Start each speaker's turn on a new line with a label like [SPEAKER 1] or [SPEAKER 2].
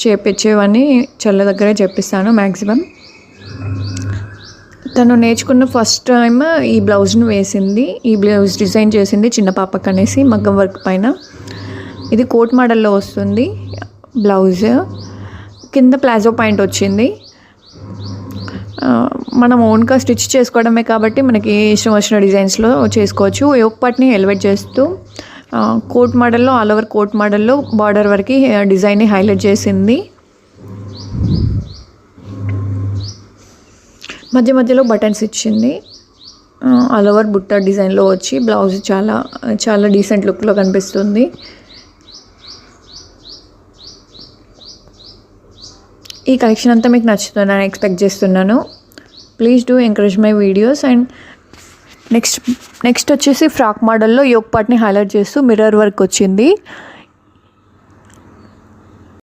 [SPEAKER 1] చేపించేవన్నీ చెల్ల దగ్గరే చెప్పిస్తాను మ్యాక్సిమం. తను నేర్చుకున్న ఫస్ట్ టైం ఈ బ్లౌజ్ను వేసింది, ఈ బ్లౌజ్ డిజైన్ చేసింది చిన్న పాపకు అనేసి మగ్గం వర్క్ పైన. ఇది కోట్ మోడల్లో వస్తుంది బ్లౌజ్, కింద ప్లాజో పాయింట్ వచ్చింది. మనం ఓన్గా స్టిచ్ చేసుకోవడమే కాబట్టి మనకి ఇష్టం వచ్చిన డిజైన్స్లో చేసుకోవచ్చు. యోక్ పార్ట్ని ఎలివేట్ చేస్తూ కోట్ మోడల్లో, ఆల్ ఓవర్ కోట్ మోడల్లో బార్డర్ వరకు డిజైన్ని హైలైట్ చేసింది. మధ్య మధ్యలో బటన్స్ ఇచ్చింది. ఆల్ ఓవర్ బుట్ట డిజైన్లో వచ్చి బ్లౌజ్ చాలా చాలా డీసెంట్ లుక్లో కనిపిస్తుంది. ఈ కలెక్షన్ అంతా మీకు నచ్చుతుందని ఎక్స్పెక్ట్ చేస్తున్నాను. Please do encourage my videos. And next వచ్చేసి ఫ్రాక్ మోడల్లో యోక్ పార్ట్ని హైలైట్ చేస్తూ మిర్రర్ వర్క్ వచ్చింది.